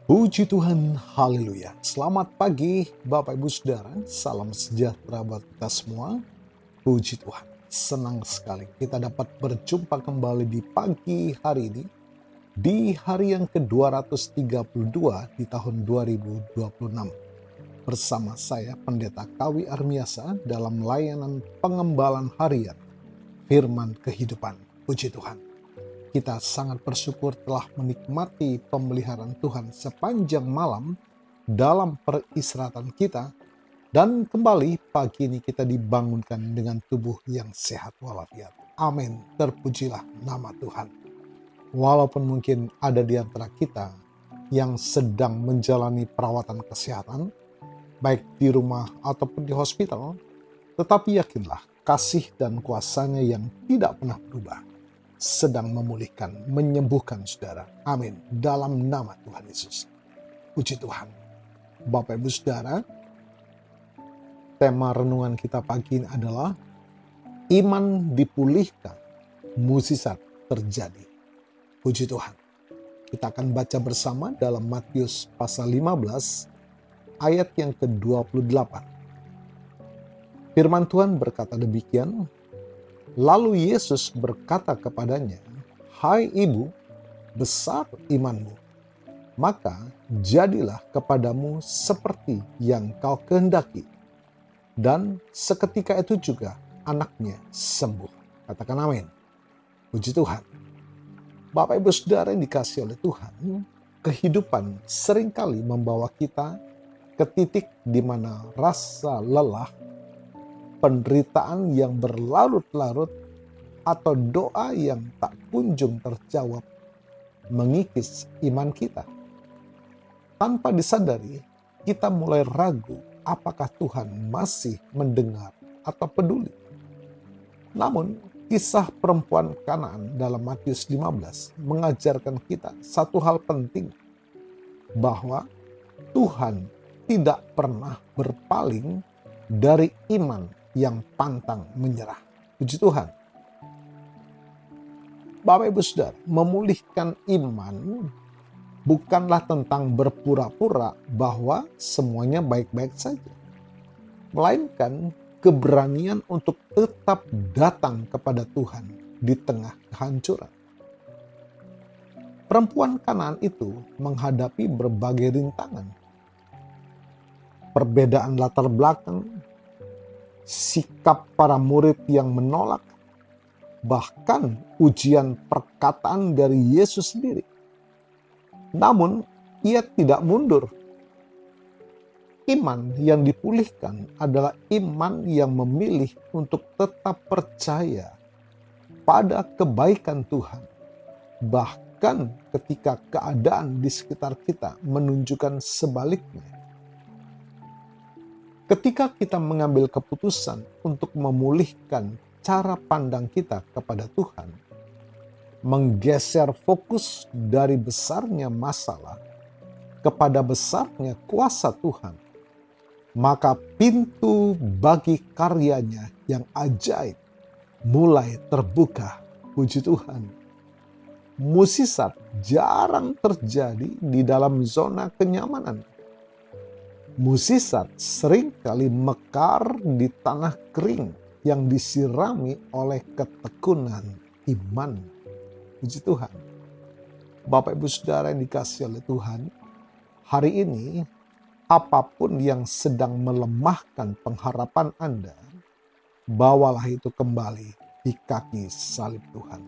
Puji Tuhan, haleluya. Selamat pagi Bapak Ibu Saudara, salam sejahtera buat kita semua. Puji Tuhan, senang sekali kita dapat berjumpa kembali di pagi hari ini, di hari yang ke-232 di tahun 2026. Bersama saya Pendeta Kawi Armiasa dalam layanan pengembalan harian Firman Kehidupan. Puji Tuhan. Kita sangat bersyukur telah menikmati pemeliharaan Tuhan sepanjang malam dalam peristirahatan kita, dan kembali pagi ini kita dibangunkan dengan tubuh yang sehat walafiat. Amin. Terpujilah nama Tuhan. Walaupun mungkin ada di antara kita yang sedang menjalani perawatan kesehatan, baik di rumah ataupun di hospital, tetapi yakinlah kasih dan kuasanya yang tidak pernah berubah sedang memulihkan, menyembuhkan saudara. Amin. Dalam nama Tuhan Yesus. Puji Tuhan. Bapak Ibu Saudara, tema renungan kita pagi ini adalah iman dipulihkan, mukjizat terjadi. Puji Tuhan. Kita akan baca bersama dalam Matius pasal 15 ayat yang ke-28. Firman Tuhan berkata demikian. Lalu Yesus berkata kepadanya, "Hai ibu, besar imanmu, maka jadilah kepadamu seperti yang kau kehendaki." Dan seketika itu juga anaknya sembuh. Katakan amin. Puji Tuhan. Bapak Ibu Saudara yang dikasihi oleh Tuhan, kehidupan seringkali membawa kita ke titik di mana rasa lelah, penderitaan yang berlarut-larut, atau doa yang tak kunjung terjawab mengikis iman kita. Tanpa disadari, kita mulai ragu apakah Tuhan masih mendengar atau peduli. Namun, kisah perempuan Kanaan dalam Matius 15 mengajarkan kita satu hal penting, bahwa Tuhan tidak pernah berpaling dari iman yang pantang menyerah. Puji Tuhan. Bapak Ibu Saudara, memulihkan iman bukanlah tentang berpura-pura bahwa semuanya baik-baik saja, melainkan keberanian untuk tetap datang kepada Tuhan di tengah kehancuran. Perempuan Kanaan itu menghadapi berbagai rintangan, perbedaan latar belakang, sikap para murid yang menolak, bahkan ujian perkataan dari Yesus sendiri. Namun, ia tidak mundur. Iman yang dipulihkan adalah iman yang memilih untuk tetap percaya pada kebaikan Tuhan, bahkan ketika keadaan di sekitar kita menunjukkan sebaliknya. Ketika kita mengambil keputusan untuk memulihkan cara pandang kita kepada Tuhan, menggeser fokus dari besarnya masalah kepada besarnya kuasa Tuhan, maka pintu bagi karyanya yang ajaib mulai terbuka. Puji Tuhan. Mukjizat jarang terjadi di dalam zona kenyamanan. Mukjizat seringkali mekar di tanah kering yang disirami oleh ketekunan iman. Puji Tuhan. Bapak Ibu Saudara yang dikasihi oleh Tuhan, hari ini apapun yang sedang melemahkan pengharapan Anda, bawalah itu kembali di kaki salib Tuhan.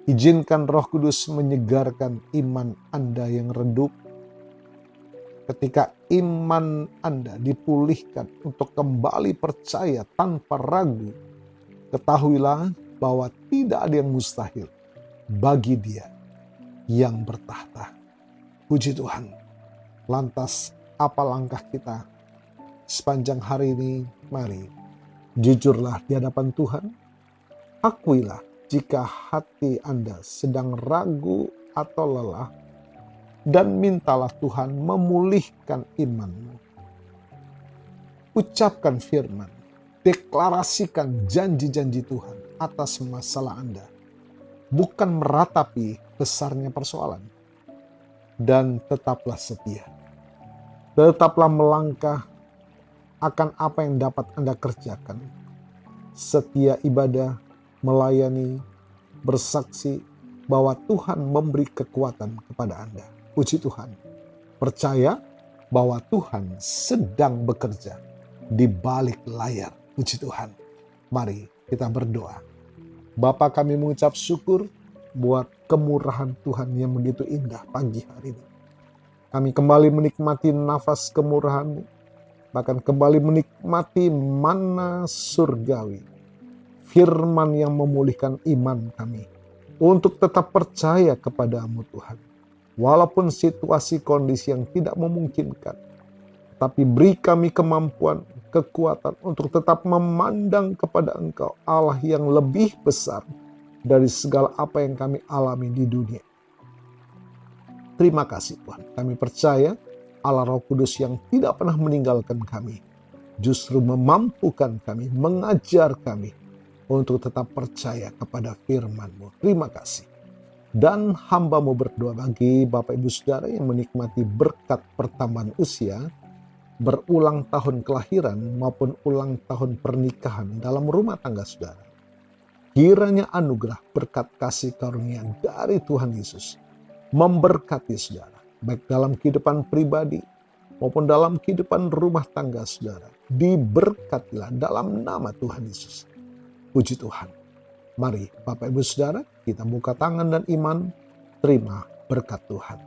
Izinkan Roh Kudus menyegarkan iman Anda yang redup. Ketika iman Anda dipulihkan untuk kembali percaya tanpa ragu, ketahuilah bahwa tidak ada yang mustahil bagi Dia yang bertahta. Puji Tuhan. Lantas, apa langkah kita sepanjang hari ini? Mari, jujurlah di hadapan Tuhan. Akuilah jika hati Anda sedang ragu atau lelah, dan mintalah Tuhan memulihkan imanmu. Ucapkan firman, deklarasikan janji-janji Tuhan atas masalah Anda, bukan meratapi besarnya persoalan. dan tetaplah setia. Tetaplah melangkah akan apa yang dapat Anda kerjakan. Setia ibadah, melayani, bersaksi bahwa Tuhan memberi kekuatan kepada Anda. Puji Tuhan. Percaya bahwa Tuhan sedang bekerja di balik layar. Puji Tuhan. Mari kita berdoa. Bapa, kami mengucap syukur buat kemurahan Tuhan yang begitu indah pagi hari ini. Kami kembali menikmati nafas kemurahan-Mu, bahkan kembali menikmati manna surgawi, firman yang memulihkan iman kami, untuk tetap percaya kepada-Mu Tuhan. Walaupun situasi kondisi yang tidak memungkinkan, tapi beri kami kemampuan, kekuatan untuk tetap memandang kepada Engkau, Allah yang lebih besar dari segala apa yang kami alami di dunia. Terima kasih Tuhan, kami percaya Allah Roh Kudus yang tidak pernah meninggalkan kami, justru memampukan kami, mengajar kami untuk tetap percaya kepada firman-Mu. Terima kasih. Dan hamba-Mu berdoa bagi Bapak Ibu Saudara yang menikmati berkat pertambahan usia, berulang tahun kelahiran maupun ulang tahun pernikahan dalam rumah tangga saudara. Kiranya anugerah berkat kasih karunia dari Tuhan Yesus memberkati saudara, baik dalam kehidupan pribadi maupun dalam kehidupan rumah tangga saudara. Diberkatilah dalam nama Tuhan Yesus. Puji Tuhan. Mari Bapak Ibu Saudara, kita buka tangan dan iman, terima berkat Tuhan.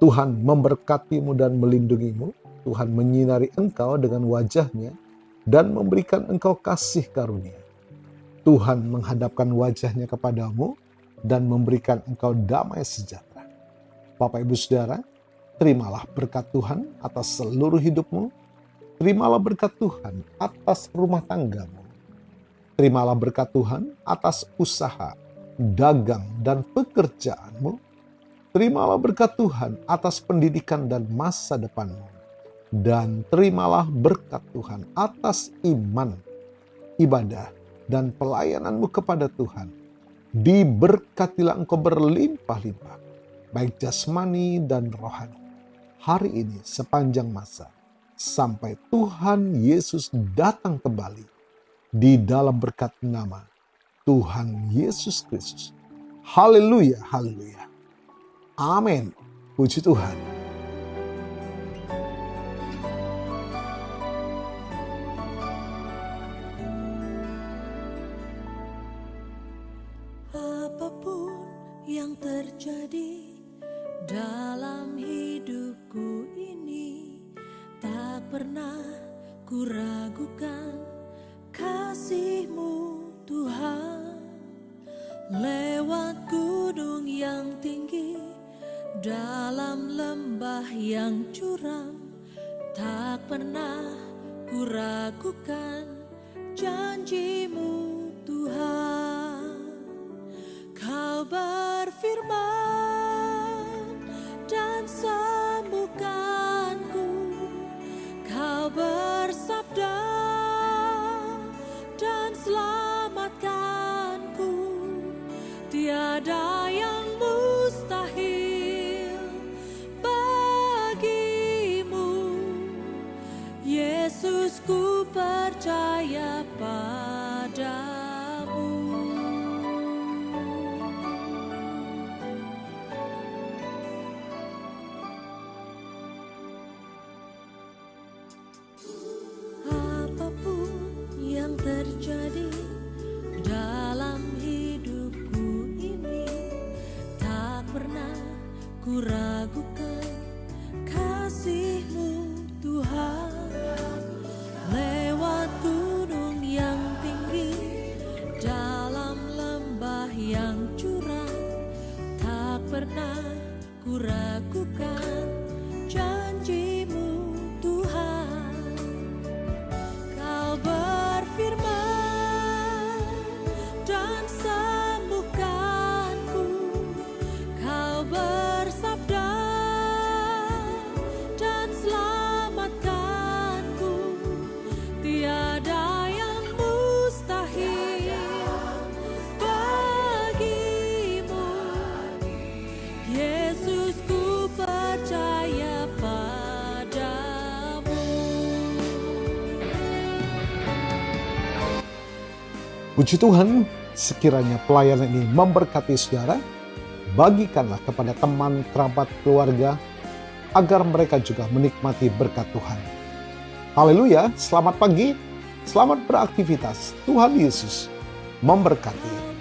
Tuhan memberkatimu dan melindungimu. Tuhan menyinari engkau dengan wajah-Nya dan memberikan engkau kasih karunia. Tuhan menghadapkan wajah-Nya kepadamu dan memberikan engkau damai sejahtera. Bapak Ibu Saudara, terimalah berkat Tuhan atas seluruh hidupmu. Terimalah berkat Tuhan atas rumah tanggamu. Terimalah berkat Tuhan atas usaha, dagang, dan pekerjaanmu. Terimalah berkat Tuhan atas pendidikan dan masa depanmu. Dan terimalah berkat Tuhan atas iman, ibadah, dan pelayananmu kepada Tuhan. Diberkatilah engkau berlimpah-limpah, baik jasmani dan rohani, hari ini sepanjang masa, sampai Tuhan Yesus datang kembali di dalam berkat nama Tuhan Yesus Kristus. Haleluya, haleluya. Amin. Puji Tuhan. Apapun yang terjadi dalam hidupku ini, tak pernah kuragukan kasih-Mu Tuhan. Lewat gunung yang tinggi, dalam lembah yang curam, tak pernah kuragukan janji-Mu Tuhan. Kau berfirman dan sembuhkanku, Kau bersabda dan selamatkanku. Tiada yang mustahil bagimu, Yesus, ku percaya padamu. Apapun yang terjadi dalam hidupku ini, tak pernah kuragukan kasih-Mu Tuhan. Lewat gunung yang tinggi, dalam lembah yang curam, tak pernah kuragukan janji-Mu Tuhan. Kau berfirman dan sembuhkanku, Kau bersabda dan selamatkanku. Tiada yang mustahil bagimu, Yesus. Puji Tuhan, sekiranya pelayanan ini memberkati saudara, bagikanlah kepada teman, kerabat, keluarga, agar mereka juga menikmati berkat Tuhan. Haleluya, selamat pagi, selamat beraktivitas. Tuhan Yesus memberkati.